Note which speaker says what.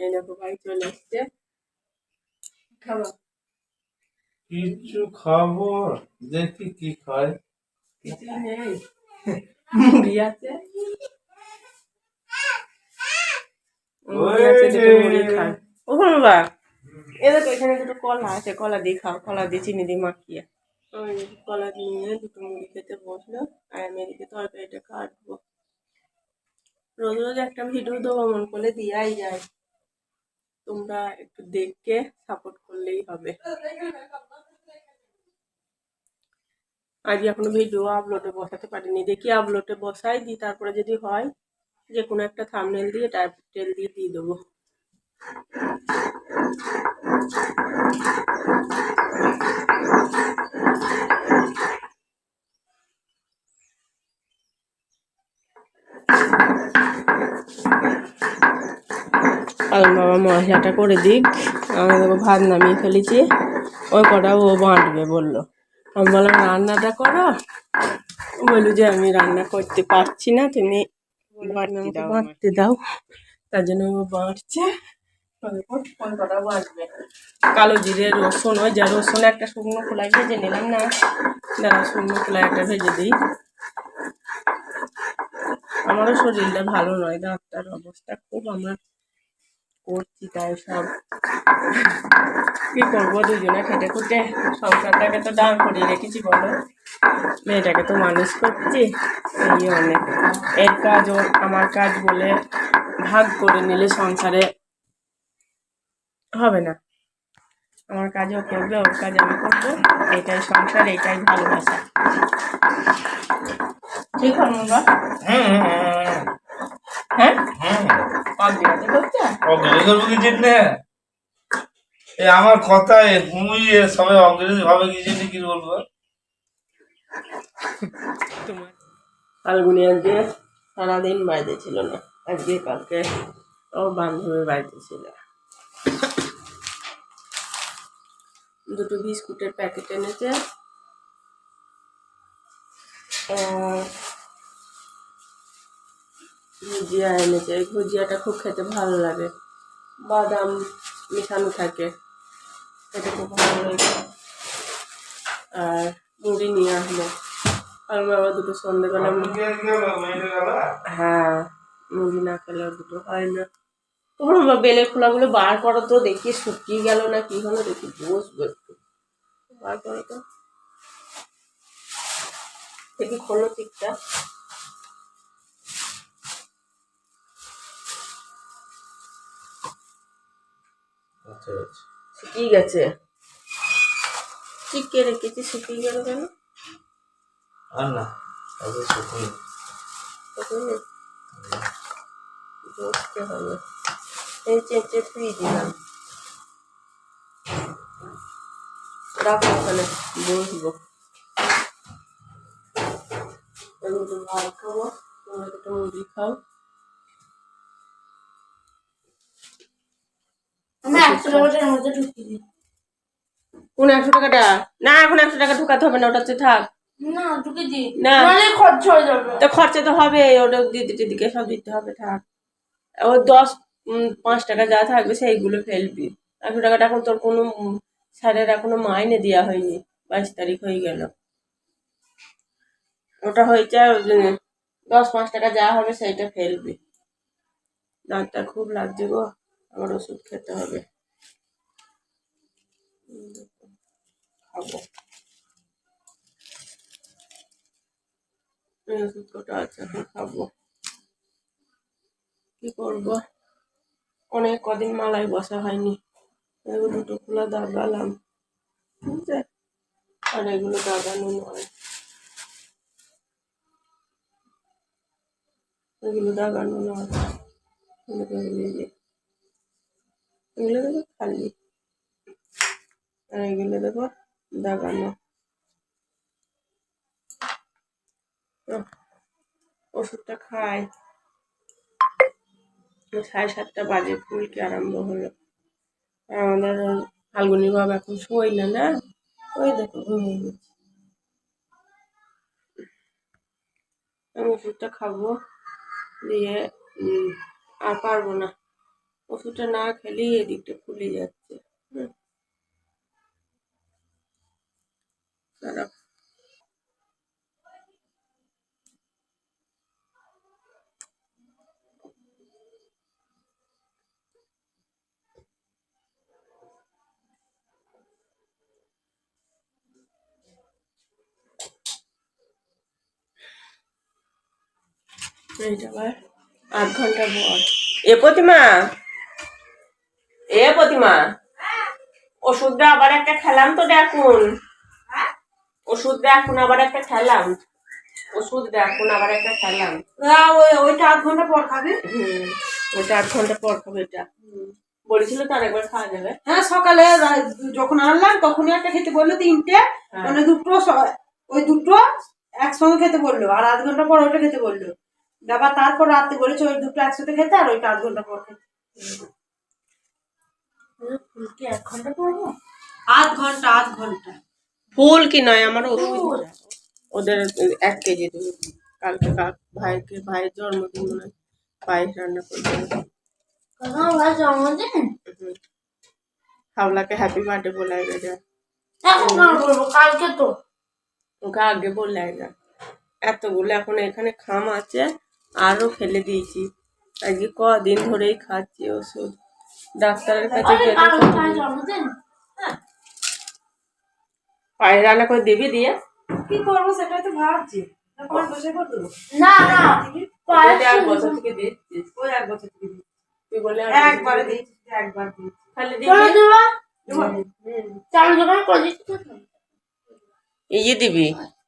Speaker 1: এই দেখো ভাই চলে এসছে। খাবো
Speaker 2: কিছু খাবো, দেখি কি খায়।
Speaker 1: কিছু নেই, মুড়ি আছে, মুড়ি আছে, দুটো মুড়ি খায়। ও বাবা, এ দেখো এখানে দুটো কলা আছে, কলা দিয়ে খাও, কলা দিয়ে চিনি দিয়ে মাখিয়ে। ওই কলা নিয়ে দুটো মুড়ি খেতে বসলো, আর আমি এদিকে তরকারিটা কাটবো। রোজ রোজ একটা ভিডিও দেবো মন করলে দিয়াই যায়, তোমরা একটু দেখে সাপোর্ট করলেই হবে। আজ এখনো ভিডিও আপলোডে বসাতে পারিনি, দেখি আপলোডে বসাই দিই, তারপরে যদি হয় যে কোনো একটা থাম্বনেল দিয়ে টাইটেল দিয়ে দিয়ে দেবো। আর বাবা মশলাটা করে দিক, আমি দেখো ভাত নামিয়ে ফেলেছি, ওই কটা ও বাঁটবে বললো। আমি বললাম রান্নাটা করো, বললো যে আমি রান্না করতে পারছি না, তুমি বাঁটতে দাও। তার জন্য ও বাঁটছে, কোন কটা বাঁটবে। কালো জিরে রসুন, ওই যা রসুন একটা শুকনো খোলায় ভেজে নিলাম না, দাঁড়া শুকনো খোলায় একটা ভেজে দিই। আমারও শরীরটা ভালো নয়, দাঁতটার অবস্থা খুব, আমরা করছি তাই সব। কি করবো, দুজনে খেটে খুঁটে সংসারটাকে তো দাঁড় করিয়ে রেখেছি বলো, মেয়েটাকে তো মানুষ করছি, এই অনেক। এর কাজ ও আমার কাজ বলে ভাগ করে নিলে সংসারে হবে না। আমার কাজও করবে, ওর কাজ আমি করবো, এটাই সংসার, এটাই ভালোবাসা। ঠিক হবে বাবা? হ্যাঁ অগ্রাহ্য করছে,
Speaker 2: অগ্রাহ্য করবো কি জন্যে? আমার কথায় ঘুমিয়ে সবাই অগ্রাহ্য ভাবে কি জন্য, কি বলবো।
Speaker 1: তোমার ফাল্গুনি আজকে সারাদিন বাড়িতে ছিল না, আজকে কালকে ও বান্ধবীর বাড়িতে ছিল। দুটো বিস্কুটের প্যাকেট এনেছে, ভুজিয়া এনেছে। এই ভুজিয়াটা খুব খেতে ভালো লাগে, বাদাম মেশানো থাকে, খেতে খুব ভালো লাগে। আর মুড়ি নিয়ে আসলো, আর বাবা দুটো সন্ধ্যেবেলা, হ্যাঁ মুড়ি না খেলে দুটো হয় না। তোমরা বেলের খোলাগুলো বার করো তো, দেখি শুকিয়ে গেল না কি হলো, দেখি বসবো একটু, বার করো তো দেখি, খোলো ঠিকটা। শুকিয়ে গেছে, চিপকে রেখেছি, শুকিয়ে গেল কেন?
Speaker 2: আর না, শুকুন
Speaker 1: বসতে হবে, এই চেঁচে ফ্রি দিলাম, রাখো ওখানে, বসবো। আমি তো ভাত খাবো, তোমরা দুটো মুড়ি খাও। কোন 100 টাকাটা? না এখন 100 টাকা ঢুকাতে হবে না, ওটাতে থাক না, ঢুকে দি না, খরচা হয়ে যাবে। তো খরচা তো হবে, ওটা দিদিকে সব দিতে হবে, থাক। ও 5 টাকা যা থাকবে সেইগুলো ফেলবি। 100 টাকাটা এখন তোর কোনো স্যারের এখনো মাইনে দেওয়া হয়নি, 22 তারিখ হয়ে গেল, ওটা হয়েছে 5 টাকা যা হবে সেইটা ফেলবি। দাঁতটা খুব লাগছে গো, আমার ওষুধ খেতে হবে, খাবো। ওষুধ কটা আছে, এখন খাবো। কি করবো, অনেক কদিন মালাই বসা হয়নি, এগুলো দুটো খোলা দাগালাম, ঠিক আছে, আর এগুলো দাগানো নয়, এগুলো দাগানো নয়, এগুলো দেখো খালি, আর এগুলো দেখো দাগানো। ওষুধটা খাই, 7:30 বাজে, ফুলকে আরম্ভ হলো। আমাদের ফাল্গুনি বাবা এখন শোয় না, না ওই দেখো ঘুমিয়ে গেছে। আমি ওষুধটা খাবো, দিয়ে আর পারবো না, ওষুধটা না খেলেই এদিকটা ফুলে যাচ্ছে। দাঁড়াও। এইটা আবার 8 ঘন্টা পর। প্রতিমা ওষুধটা আবার একটা খেলাম তো দেখুন,
Speaker 3: ওইটা 8 ঘন্টা পর খাবে।
Speaker 1: ওইটা 8 ঘন্টা পর খাবে। এটা বলেছিল তো আরেকবার খাওয়া যাবে।
Speaker 3: হ্যাঁ, সকালে যখন আনলাম তখনই একটা খেতে বললো, 3টে, মানে দুটো ওই দুটো একসঙ্গে খেতে বললো, আর 8 ঘন্টা পর ওইটা খেতে বললো। আবার তারপর রাতে বলেছে ওই দুটো একসাথে খেতে, আর ওইটা 8 ঘন্টা পর খেতে।
Speaker 1: ফুলকি 1 ঘন্টা পড়বো?
Speaker 3: 8 ঘন্টা 8 ঘন্টা।
Speaker 1: ফুল কি নয়, আমার ওষুধ। ওদের 1 কেজি দুধ। কালকে ভাইয়ের জন্মদিন, মনে হয় পায়েস রান্না করতে হবে। হাওলাকে হ্যাপি বার্থডे बोलाएगा जा।
Speaker 3: কালকে তো
Speaker 1: ওকে আগে बोलाएगा। এতগুলো এখন এখানে খাম আছে, আরো ফেলে দিয়েছি। আজকে কদিন ধরেই খাচ্ছি ওষুধ। ডাক্তারের কাছে গেলে পায়েস রান্না করে দিবি দিয়ে
Speaker 3: কি করবো সেটাই তো ভাবছি। তারপর বসে করবো
Speaker 4: না না
Speaker 1: এক বছর থেকে দিচ্ছিস।
Speaker 3: ওই 1 বছর থেকে
Speaker 1: তুই বলে
Speaker 3: একবারে দিয়েছি, একবার দিয়েছি।
Speaker 1: খালি
Speaker 4: চলো
Speaker 1: দিবি।
Speaker 4: দিবা চালু দোকান করে দিচ্ছি।
Speaker 1: এই দিবি